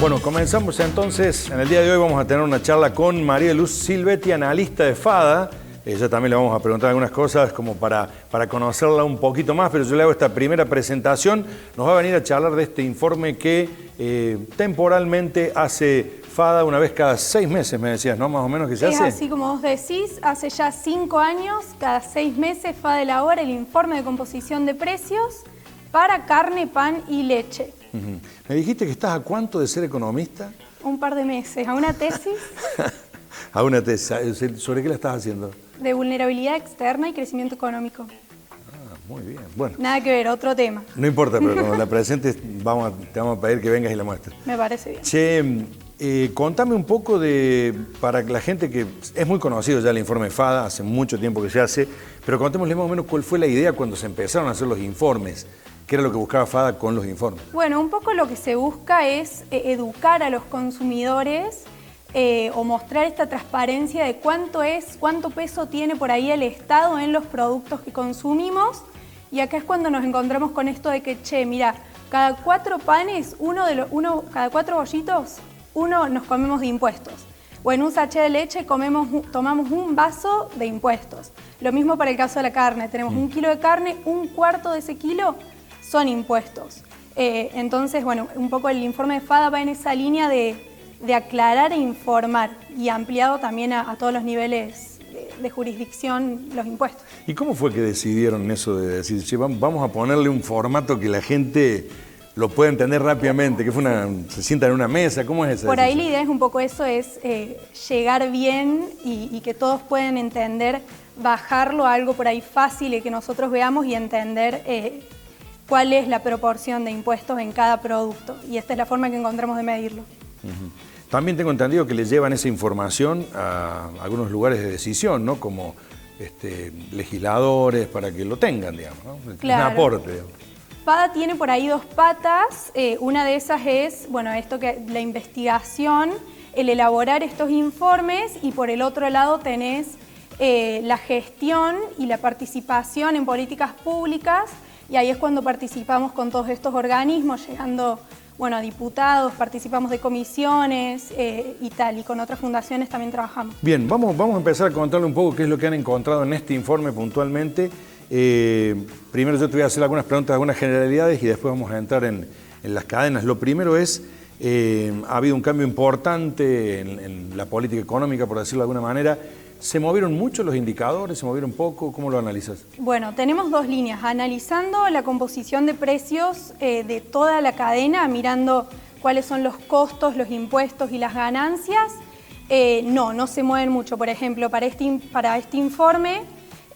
Bueno, comenzamos entonces. En el día de hoy vamos a tener una charla con María Luz Silvetti, analista de FADA. Ella también le vamos a preguntar algunas cosas como para conocerla un poquito más, pero yo le hago esta primera presentación. Nos va a venir a charlar de este informe que temporalmente hace FADA una vez cada 6 meses, me decías, ¿no? Más o menos que se hace. Es así como vos decís, hace ya 5 años, cada 6 meses FADA elabora el informe de composición de precios para carne, pan y leche. Me dijiste que estás a cuánto de ser economista. Un par de meses, a una tesis A una tesis. ¿Sobre qué la estás haciendo? de vulnerabilidad externa y crecimiento económico. Ah, muy bien. Bueno, Nada que ver, otro tema. no importa, pero cuando la presentes te vamos a pedir que vengas y la muestres. Me parece bien. Che, contame un poco para la gente que es muy conocido ya el informe FADA, hace mucho tiempo que se hace, pero contémosle más o menos cuál fue la idea cuando se empezaron a hacer los informes. ¿Qué era lo que buscaba FADA con los informes? Bueno, un poco lo que se busca es educar a los consumidores o mostrar esta transparencia de cuánto peso tiene por ahí el Estado en los productos que consumimos. Y acá es cuando nos encontramos con esto de que, che, mira, cada 4 panes, cada 4 bollitos, uno nos comemos de impuestos. O en un sachet de leche tomamos un vaso de impuestos. Lo mismo para el caso de la carne. Tenemos 1 kilo de carne, 1/4 de ese kilo son impuestos. Entonces, bueno, un poco el informe de FADA va en esa línea de aclarar e informar y ampliado también a todos los niveles de jurisdicción los impuestos. ¿Y cómo fue que decidieron eso de decir, che, vamos a ponerle un formato que la gente lo pueda entender rápidamente, que se sienta en una mesa? ¿Cómo es esa Por ahí la decisión? idea es un poco eso, es llegar bien y que todos puedan entender, bajarlo a algo por ahí fácil y que nosotros veamos y entender cuál es la proporción de impuestos en cada producto. Y esta es la forma que encontramos de medirlo. También tengo entendido que le llevan esa información a algunos lugares de decisión, ¿no? Como legisladores, para que lo tengan, digamos, ¿no? Claro. Un aporte, digamos. FADA tiene por ahí 2 patas. Una de esas es, bueno, la investigación, el elaborar estos informes, y por el otro lado tenés la gestión y la participación en políticas públicas, y ahí es cuando participamos con todos estos organismos, llegando, bueno, a diputados, participamos de comisiones y tal, y con otras fundaciones también trabajamos. Bien, vamos a empezar a contarle un poco qué es lo que han encontrado en este informe puntualmente. Primero yo te voy a hacer algunas preguntas, algunas generalidades, y después vamos a entrar en las cadenas. Lo primero es, ha habido un cambio importante en la política económica, por decirlo de alguna manera. ¿Se movieron mucho los indicadores? ¿Se movieron poco? ¿Cómo lo analizas? Bueno, tenemos 2 líneas, analizando la composición de precios de toda la cadena, mirando cuáles son los costos, los impuestos y las ganancias. No se mueven mucho. Por ejemplo, para este informe,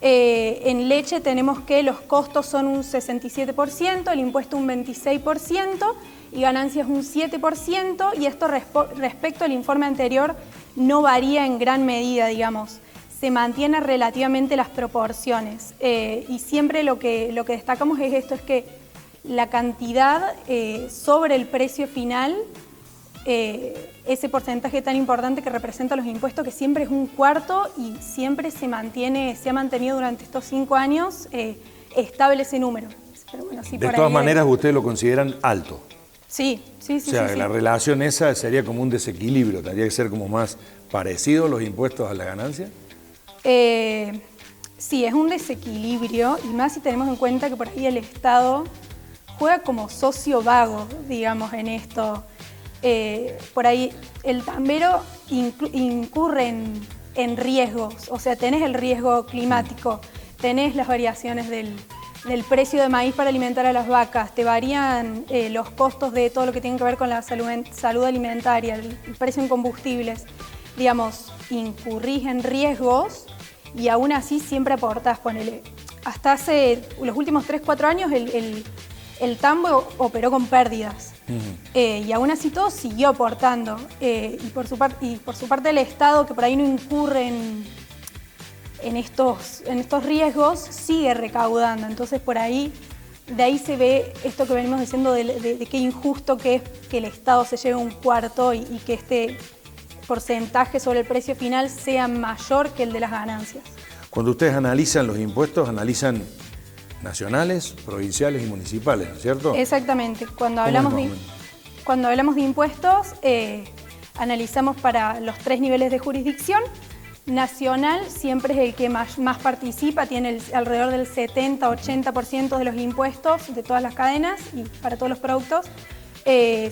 en leche tenemos que los costos son un 67%, el impuesto un 26% y ganancias un 7%, y esto respecto al informe anterior no varía en gran medida, digamos. Se mantienen relativamente las proporciones y siempre lo que destacamos es esto, es que la cantidad sobre el precio final, ese porcentaje tan importante que representa los impuestos, que siempre es 1/4 y siempre se ha mantenido durante estos 5 años estable ese número. Pero bueno, sí, De todas maneras, ustedes lo consideran alto. Sí. O sea, la relación esa sería como un desequilibrio, tendría que ser como más parecido los impuestos a la ganancia. Sí, es un desequilibrio, y más si tenemos en cuenta que por ahí el Estado juega como socio vago, digamos, en esto. Por ahí el tambero incurre en riesgos, o sea, tenés el riesgo climático, tenés las variaciones del precio de maíz para alimentar a las vacas, te varían los costos de todo lo que tiene que ver con la salud alimentaria, el precio en combustibles. Digamos, incurrís en riesgos y aún así siempre aportás. Ponele, hasta hace los últimos 3-4 años el tambo operó con pérdidas. Y aún así todo siguió aportando. Y por su parte el Estado, que por ahí no incurre en estos riesgos, sigue recaudando. Entonces por ahí, de ahí se ve esto que venimos diciendo de qué injusto que es que el Estado se lleve 1/4 y que este porcentaje sobre el precio final sea mayor que el de las ganancias. Cuando ustedes analizan los impuestos, analizan nacionales, provinciales y municipales, ¿no es cierto? Exactamente. Cuando hablamos de... cuando hablamos de impuestos, analizamos para los 3 niveles de jurisdicción. Nacional siempre es el que más participa, tiene alrededor del 70-80% de los impuestos de todas las cadenas y para todos los productos.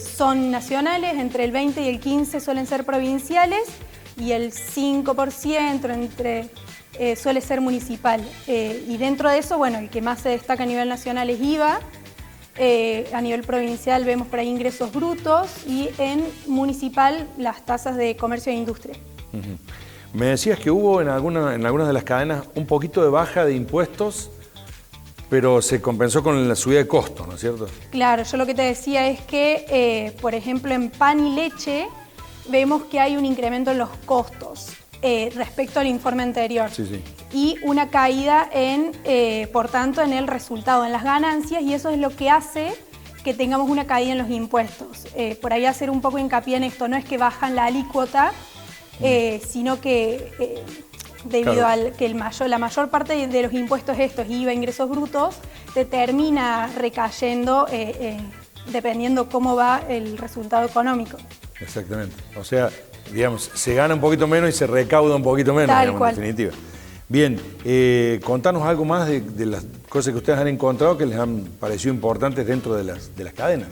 Son nacionales, entre el 20 y el 15 suelen ser provinciales y el 5% suele ser municipal. Y dentro de eso, bueno, el que más se destaca a nivel nacional es IVA. A nivel provincial vemos por ahí ingresos brutos y en municipal las tasas de comercio e industria. Me decías que hubo en algunas de las cadenas un poquito de baja de impuestos, pero se compensó con la subida de costos, ¿no es cierto? Claro, yo lo que te decía es que, por ejemplo, en pan y leche vemos que hay un incremento en los costos respecto al informe anterior. Sí, sí. Y una caída por tanto, en el resultado, en las ganancias, y eso es lo que hace que tengamos una caída en los impuestos. Por ahí hacer un poco hincapié en esto, no es que bajan la alícuota, sino que debido al que la mayor parte de los impuestos estos, IVA, ingresos brutos, te termina recayendo dependiendo cómo va el resultado económico. Exactamente. O sea, digamos, se gana un poquito menos y se recauda un poquito menos, Tal digamos, cual. en definitiva. Bien, contanos algo más de las cosas que ustedes han encontrado que les han parecido importantes dentro de las cadenas.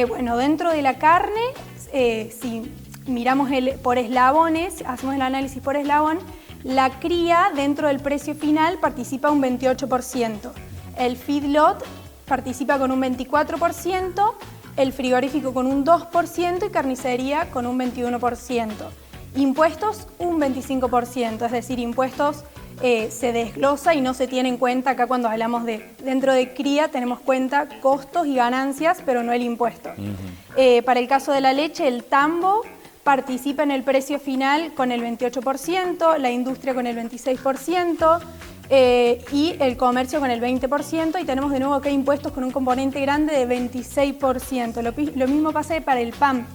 Bueno, dentro de la carne, si miramos por eslabones, hacemos el análisis por eslabón, la cría dentro del precio final participa un 28%, el feedlot participa con un 24%, el frigorífico con un 2% y carnicería con un 21%. Impuestos un 25%, es decir, impuestos se desglosa y no se tiene en cuenta acá cuando hablamos dentro de cría tenemos cuenta costos y ganancias, pero no el impuesto. Para el caso de la leche, el tambo participa en el precio final con el 28%, la industria con el 26% y el comercio con el 20%, y tenemos de nuevo acá impuestos con un componente grande de 26%. Lo mismo pasa para el pan.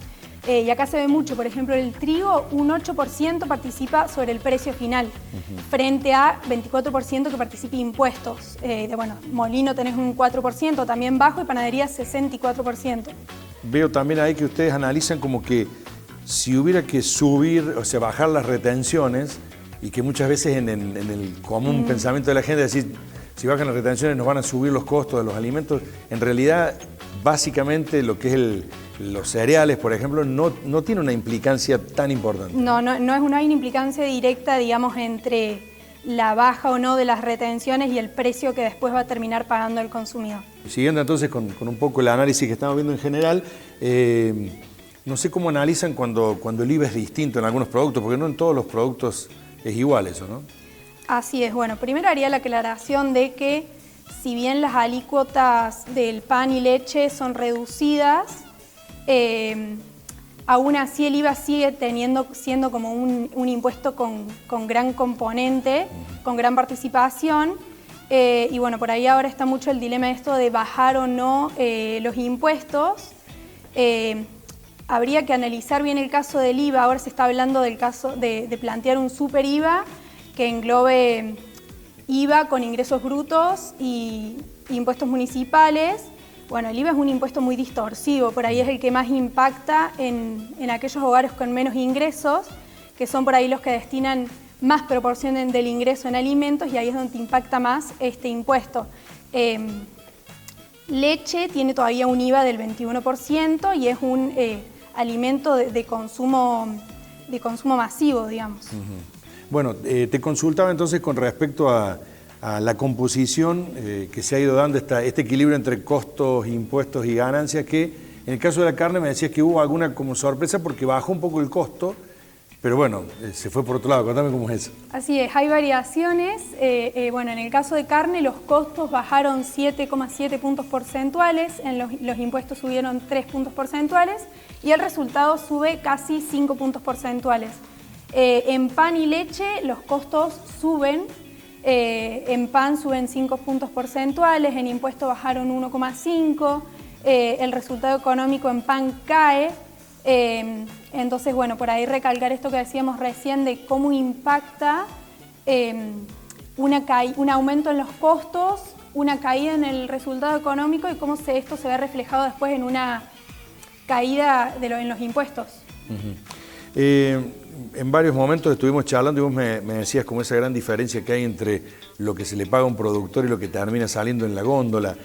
Y acá se ve mucho, por ejemplo, el trigo, un 8% participa sobre el precio final, frente a 24% que participa impuestos. Molino tenés un 4% también bajo y panadería 64%. Veo también ahí que ustedes analizan como que si hubiera que subir, o sea, bajar las retenciones, y que muchas veces en el común pensamiento de la gente es decir, si bajan las retenciones nos van a subir los costos de los alimentos, en realidad básicamente lo que es los cereales, por ejemplo, no tiene una implicancia tan importante. No hay una implicancia directa, digamos, entre la baja o no de las retenciones y el precio que después va a terminar pagando el consumidor. Siguiendo entonces con un poco el análisis que estamos viendo en general, no sé cómo analizan cuando el IVA es distinto en algunos productos, porque no en todos los productos es igual eso, ¿no? Así es. Bueno, primero haría la aclaración de que si bien las alícuotas del pan y leche son reducidas, aún así el IVA sigue siendo como un impuesto con gran componente, con gran participación. Y bueno, por ahí ahora está mucho el dilema esto de bajar o no los impuestos. Habría que analizar bien el caso del IVA. Ahora se está hablando del caso de plantear un super IVA que englobe IVA con ingresos brutos y impuestos municipales. Bueno, el IVA es un impuesto muy distorsivo, por ahí es el que más impacta en aquellos hogares con menos ingresos, que son por ahí los que destinan más proporción del ingreso en alimentos, y ahí es donde impacta más este impuesto. Leche tiene todavía un IVA del 21% y es un alimento de consumo masivo, digamos. Bueno, te consultaba entonces con respecto a la composición que se ha ido dando, este equilibrio entre costos, impuestos y ganancias, que en el caso de la carne me decías que hubo alguna como sorpresa porque bajó un poco el costo, pero bueno, se fue por otro lado. Contame cómo es eso. Así es, hay variaciones. Bueno, en el caso de carne los costos bajaron 7,7 puntos porcentuales, los impuestos subieron 3 puntos porcentuales y el resultado sube casi 5 puntos porcentuales. En pan y leche los costos suben, en pan suben 5 puntos porcentuales, en impuestos bajaron 1,5, el resultado económico en pan cae. Entonces, bueno, por ahí recalcar esto que decíamos recién de cómo impacta un aumento en los costos, una caída en el resultado económico y cómo esto se ve reflejado después en caída en los impuestos. En varios momentos estuvimos charlando y vos me decías como esa gran diferencia que hay entre lo que se le paga a un productor y lo que termina saliendo en la góndola.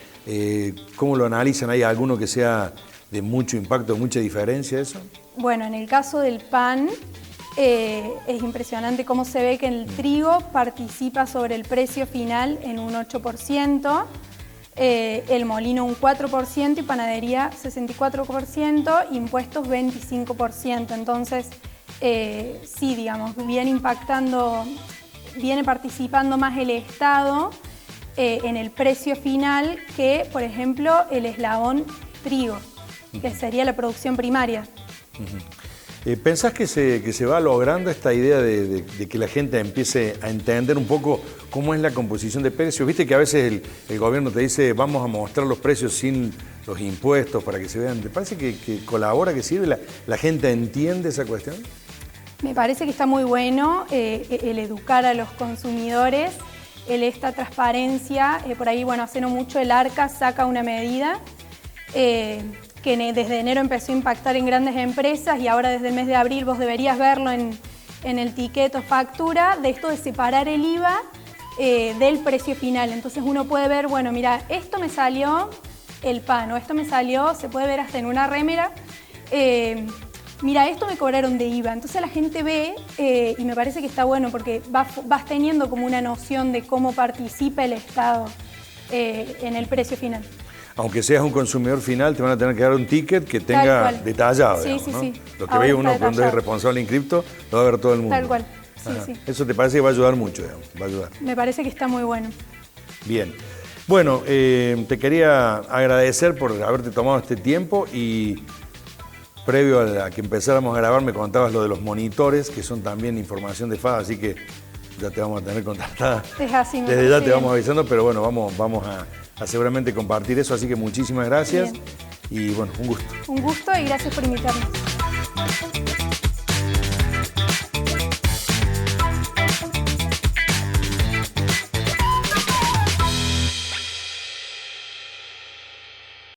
¿Cómo lo analizan? ¿Hay alguno que sea de mucho impacto, de mucha diferencia eso? Bueno, en el caso del pan, es impresionante cómo se ve que el trigo participa sobre el precio final en un 8%, el molino un 4% y panadería 64%, impuestos 25%. Entonces, sí, digamos, viene participando más el Estado en el precio final que, por ejemplo, el eslabón trigo, que sería la producción primaria. ¿Pensás que se va logrando esta idea de que la gente empiece a entender un poco cómo es la composición de precios? Viste que a veces el gobierno te dice vamos a mostrar los precios sin los impuestos para que se vean. ¿Te parece que colabora, que sirve? ¿La gente entiende esa cuestión? Me parece que está muy bueno el educar a los consumidores, esta transparencia. Por ahí, bueno, hace no mucho el ARCA saca una medida que desde enero empezó a impactar en grandes empresas y ahora desde el mes de abril vos deberías verlo en el ticket o factura, de esto de separar el IVA del precio final. Entonces uno puede ver, bueno, mira, esto me salió el pan o esto me salió, se puede ver hasta en una remera, mira, esto me cobraron de IVA. Entonces la gente ve y me parece que está bueno porque vas teniendo como una noción de cómo participa el Estado en el precio final. Aunque seas un consumidor final, te van a tener que dar un ticket que tenga detallado, sí, digamos, sí, ¿no? sí. Lo que ve uno cuando es responsable inscripto, lo va a ver todo el mundo. Tal cual, sí. Eso te parece que va a ayudar mucho, digamos, va a ayudar. Me parece que está muy bueno. Bien. Bueno, te quería agradecer por haberte tomado este tiempo y previo a que empezáramos a grabar me contabas lo de los monitores, que son también información de FADA, así que ya te vamos a tener contactada. Es así, desde ya te vamos avisando, pero bueno, vamos a seguramente compartir eso, así que muchísimas gracias. Bien. Y bueno, un gusto. Un gusto y gracias por invitarnos.